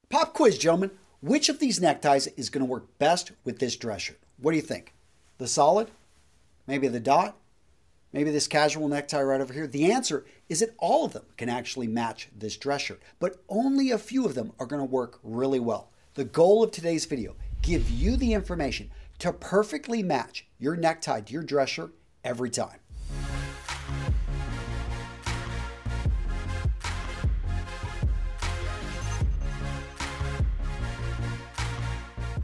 Pop quiz, gentlemen. Which of these neckties is going to work best with this dress shirt? What do you think? The solid? Maybe the dot? Maybe this casual necktie right over here? The answer is that all of them can actually match this dress shirt, but only a few of them are going to work really well. The goal of today's video, give you the information to perfectly match your necktie to your dress shirt every time.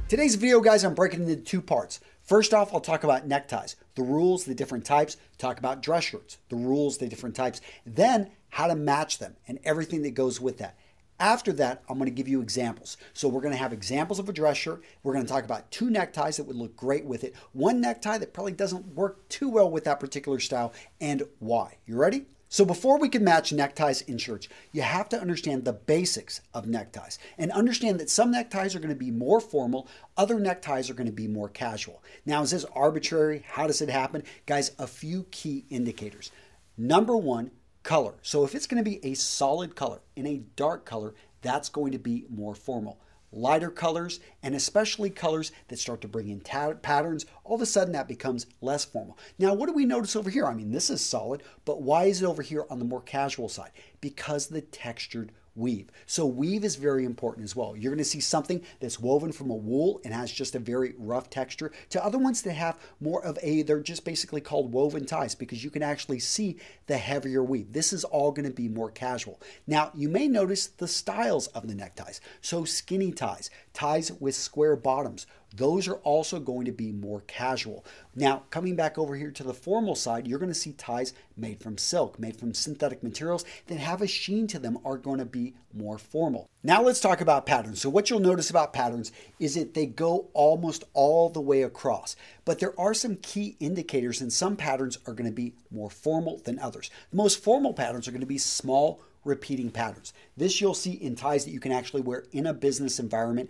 Today's video, guys, I'm breaking it into two parts. First off, I'll talk about neckties, the rules, the different types, talk about dress shirts, the rules, the different types, then how to match them and everything that goes with that. After that, I'm going to give you examples. So we're going to have examples of a dress shirt. We're going to talk about two neckties that would look great with it, one necktie that probably doesn't work too well with that particular style, and why. You ready? So before we can match neckties in shirts, you have to understand the basics of neckties and understand that some neckties are going to be more formal, other neckties are going to be more casual. Now, is this arbitrary? How does it happen? Guys, a few key indicators. Number one, color. So if it's going to be a solid color in a dark color, that's going to be more formal. Lighter colors, and especially colors that start to bring in patterns, all of a sudden that becomes less formal. Now, what do we notice over here? I mean, this is solid, but why is it over here on the more casual side? Because of the textured weave. So weave is very important as well. You're going to see something that's woven from a wool and has just a very rough texture to other ones that have more of they're just basically called woven ties because you can actually see the heavier weave. This is all going to be more casual. Now, you may notice the styles of the neckties. So skinny ties, ties with square bottoms, those are also going to be more casual. Now, coming back over here to the formal side, you're going to see ties made from silk, made from synthetic materials that have a sheen to them are going to be more formal. Now let's talk about patterns. So what you'll notice about patterns is that they go almost all the way across, but there are some key indicators and some patterns are going to be more formal than others. The most formal patterns are going to be small, repeating patterns. This you'll see in ties that you can actually wear in a business environment.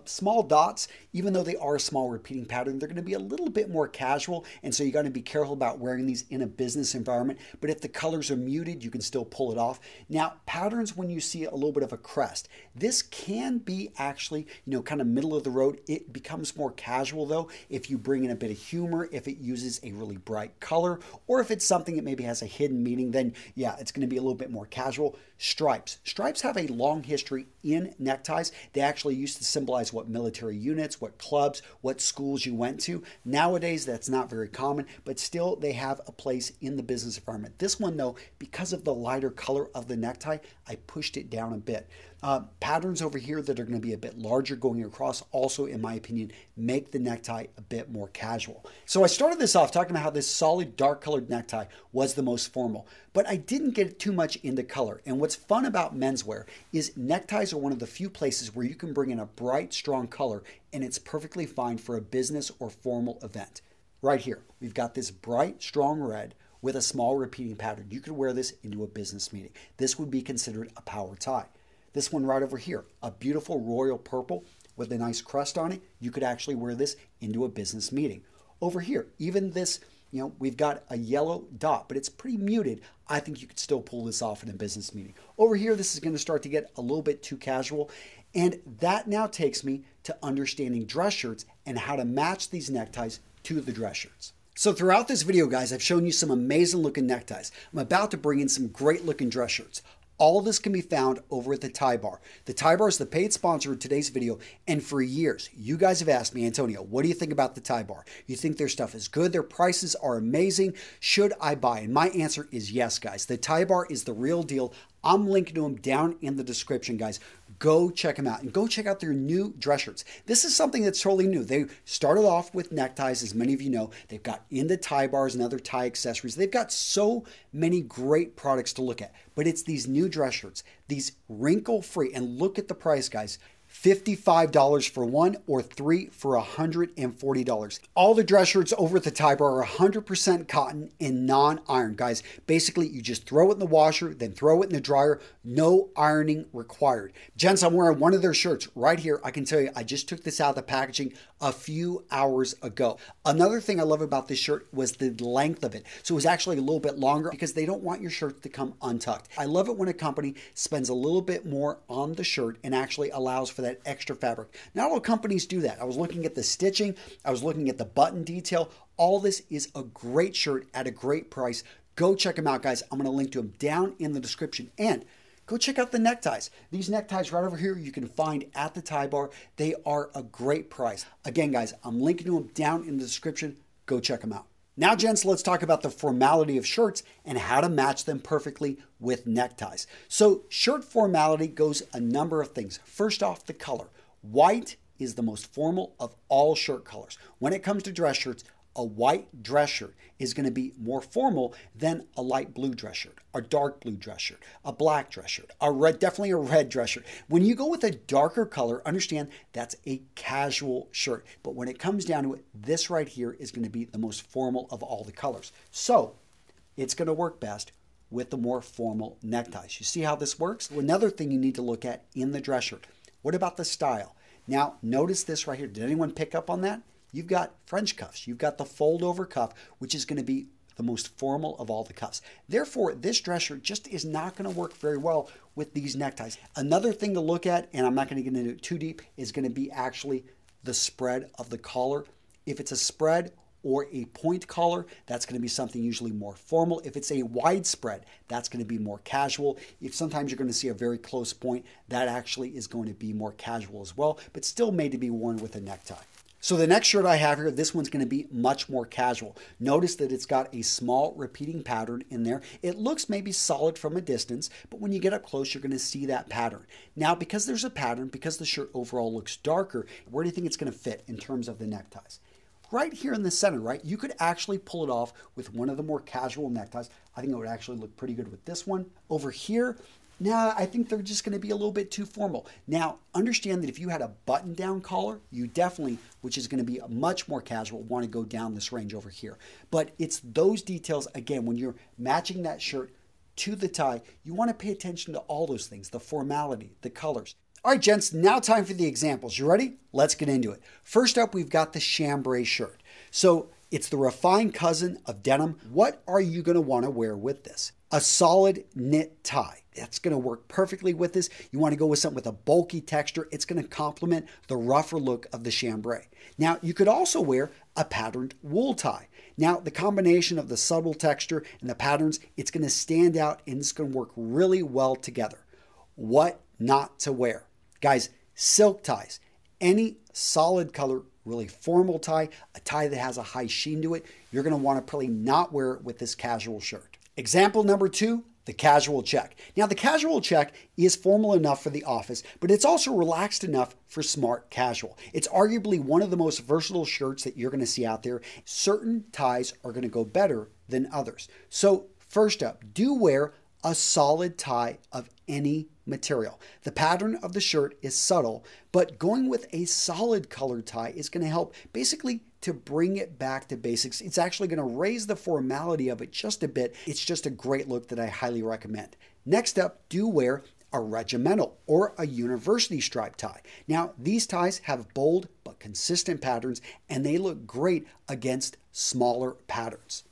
Small dots, even though they are a small repeating pattern, they're going to be a little bit more casual, and so you got to be careful about wearing these in a business environment. But if the colors are muted, you can still pull it off. Now, patterns when you see a little bit of a crest, this can be actually, kind of middle of the road. It becomes more casual though if you bring in a bit of humor, if it uses a really bright color, or if it's something that maybe has a hidden meaning, then yeah, it's going to be a little bit more casual. Stripes. Stripes have a long history in neckties. They actually used to symbolize what military units, what clubs, what schools you went to. Nowadays, that's not very common, but still they have a place in the business environment. This one though, because of the lighter color of the necktie, I pushed it down a bit. Patterns over here that are going to be a bit larger going across also, in my opinion, make the necktie a bit more casual. So I started this off talking about how this solid dark colored necktie was the most formal, but I didn't get too much into color. And what's fun about menswear is neckties are one of the few places where you can bring in a bright, strong color and it's perfectly fine for a business or formal event. Right here, we've got this bright, strong red with a small repeating pattern. You could wear this into a business meeting. This would be considered a power tie. This one right over here, a beautiful royal purple with a nice crest on it. You could actually wear this into a business meeting. Over here, even this, we've got a yellow dot, but it's pretty muted. I think you could still pull this off in a business meeting. Over here, this is going to start to get a little bit too casual. And that now takes me to understanding dress shirts and how to match these neckties to the dress shirts. So throughout this video, guys, I've shown you some amazing looking neckties. I'm about to bring in some great looking dress shirts. All of this can be found over at the Tie Bar. The Tie Bar is the paid sponsor of today's video, and for years, you guys have asked me, Antonio, what do you think about the Tie Bar? You think their stuff is good? Their prices are amazing. Should I buy? And my answer is yes, guys. The Tie Bar is the real deal. I'm linking to them down in the description, guys. Go check them out and go check out their new dress shirts. This is something that's totally new. They started off with neckties, as many of you know. They've got into tie bars and other tie accessories. They've got so many great products to look at, but it's these new dress shirts, these wrinkle-free, and look at the price, guys. $55 for one, or three for $140. All the dress shirts over at the Tie Bar are 100% cotton and non-iron. Guys, basically you just throw it in the washer, then throw it in the dryer. No ironing required. Gents, I'm wearing one of their shirts right here. I can tell you, I just took this out of the packaging a few hours ago. Another thing I love about this shirt was the length of it. So it was actually a little bit longer because they don't want your shirt to come untucked. I love it when a company spends a little bit more on the shirt and actually allows for that extra fabric. Not all companies do that. I was looking at the stitching, I was looking at the button detail. All this is a great shirt at a great price. Go check them out, guys. I'm going to link to them down in the description. And go check out the neckties. These neckties right over here you can find at the Tie Bar. They are a great price. Again, guys, I'm linking to them down in the description. Go check them out. Now, gents, let's talk about the formality of shirts and how to match them perfectly with neckties. So shirt formality goes a number of things. First off, the color. White is the most formal of all shirt colors. When it comes to dress shirts, a white dress shirt is going to be more formal than a light blue dress shirt, a dark blue dress shirt, a black dress shirt, a red, definitely a red dress shirt. When you go with a darker color, understand that's a casual shirt. But when it comes down to it, this right here is going to be the most formal of all the colors. So it's going to work best with the more formal neckties. You see how this works? Another thing you need to look at in the dress shirt. What about the style? Now, notice this right here. Did anyone pick up on that? You've got French cuffs. You've got the fold over cuff, which is going to be the most formal of all the cuffs. Therefore, this dress shirt just is not going to work very well with these neckties. Another thing to look at, and I'm not going to get into it too deep, is going to be actually the spread of the collar. If it's a spread or a point collar, that's going to be something usually more formal. If it's a wide spread, that's going to be more casual. If sometimes you're going to see a very close point, that actually is going to be more casual as well, but still made to be worn with a necktie. So the next shirt I have here, this one's going to be much more casual. Notice that it's got a small repeating pattern in there. It looks maybe solid from a distance, but when you get up close, you're going to see that pattern. Now, because there's a pattern, because the shirt overall looks darker, where do you think it's going to fit in terms of the neckties? Right here in the center, right? You could actually pull it off with one of the more casual neckties. I think it would actually look pretty good with this one. Over here, now, I think they're just going to be a little bit too formal. Now, understand that if you had a button-down collar, you definitely, which is going to be a much more casual, want to go down this range over here. But it's those details, again, when you're matching that shirt to the tie, you want to pay attention to all those things, the formality, the colors. All right, gents, now time for the examples. You ready? Let's get into it. First up, we've got the chambray shirt. So it's the refined cousin of denim. What are you going to want to wear with this? A solid knit tie. That's going to work perfectly with this. You want to go with something with a bulky texture. It's going to complement the rougher look of the chambray. Now, you could also wear a patterned wool tie. Now, the combination of the subtle texture and the patterns, it's going to stand out and it's going to work really well together. What not to wear? Guys, silk ties. Any solid color, really formal tie, a tie that has a high sheen to it, you're going to want to probably not wear it with this casual shirt. Example number 2, the casual check. Now, the casual check is formal enough for the office, but it's also relaxed enough for smart casual. It's arguably one of the most versatile shirts that you're going to see out there. Certain ties are going to go better than others. So first up, do wear a solid tie of any material. The pattern of the shirt is subtle, but going with a solid colored tie is going to help basically to bring it back to basics. It's actually going to raise the formality of it just a bit. It's just a great look that I highly recommend. Next up, do wear a regimental or a university stripe tie. Now, these ties have bold but consistent patterns and they look great against smaller patterns.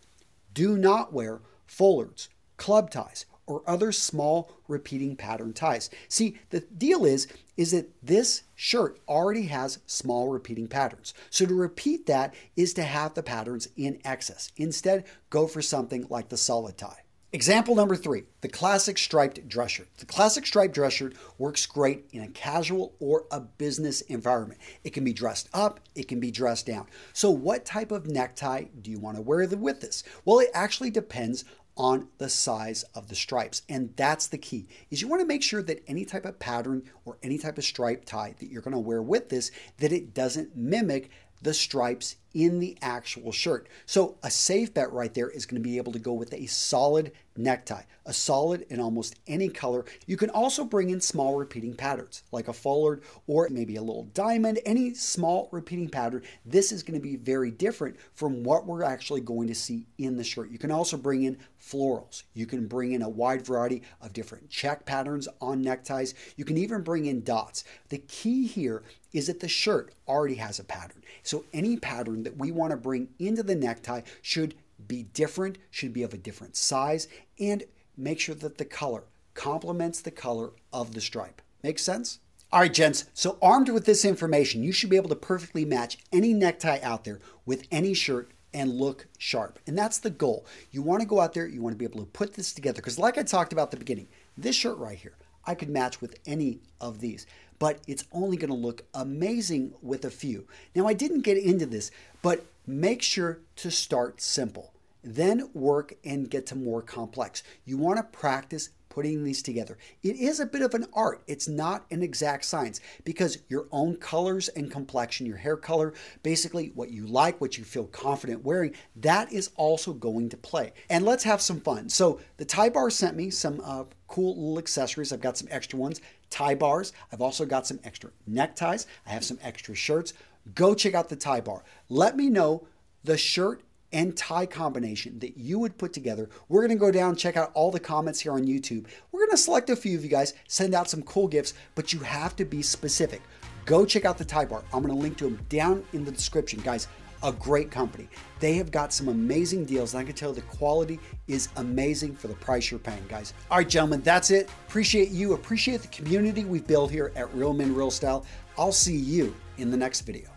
Do not wear follards, club ties, or other small repeating pattern ties. See, the deal is that this shirt already has small repeating patterns. So to repeat that is to have the patterns in excess. Instead, go for something like the solid tie. Example number 3, the classic striped dress shirt. The classic striped dress shirt works great in a casual or a business environment. It can be dressed up, it can be dressed down. So what type of necktie do you want to wear with this? Well, it actually depends on the size of the stripes. And that's the key, is you want to make sure that any type of pattern or any type of stripe tie that you're going to wear with this, that it doesn't mimic the stripes in the actual shirt. So a safe bet right there is going to be able to go with a solid necktie, a solid in almost any color. You can also bring in small repeating patterns like a foulard or maybe a little diamond, any small repeating pattern. This is going to be very different from what we're actually going to see in the shirt. You can also bring in florals. You can bring in a wide variety of different check patterns on neckties. You can even bring in dots. The key here is that the shirt already has a pattern. So any pattern that we want to bring into the necktie should be different, should be of a different size, and make sure that the color complements the color of the stripe. Make sense? All right, gents, so armed with this information, you should be able to perfectly match any necktie out there with any shirt and look sharp. And that's the goal. You want to go out there, you want to be able to put this together, because like I talked about at the beginning, this shirt right here, I could match with any of these, but it's only going to look amazing with a few. Now, I didn't get into this, but make sure to start simple, then work and get to more complex. You want to practice putting these together. It is a bit of an art. It's not an exact science, because your own colors and complexion, your hair color, basically what you like, what you feel confident wearing, that is also going to play. And let's have some fun. So the tie bar sent me some cool little accessories. I've got some extra ones, tie bars. I've also got some extra neckties. I have some extra shirts. Go check out the tie bar. Let me know the shirt and tie combination that you would put together. We're going to go down and check out all the comments here on YouTube. We're going to select a few of you guys, send out some cool gifts, but you have to be specific. Go check out the tie bar. I'm going to link to them down in the description. Guys, a great company. They have got some amazing deals, and I can tell the quality is amazing for the price you're paying, guys. All right, gentlemen, that's it. Appreciate you. Appreciate the community we've built here at Real Men Real Style. I'll see you in the next video.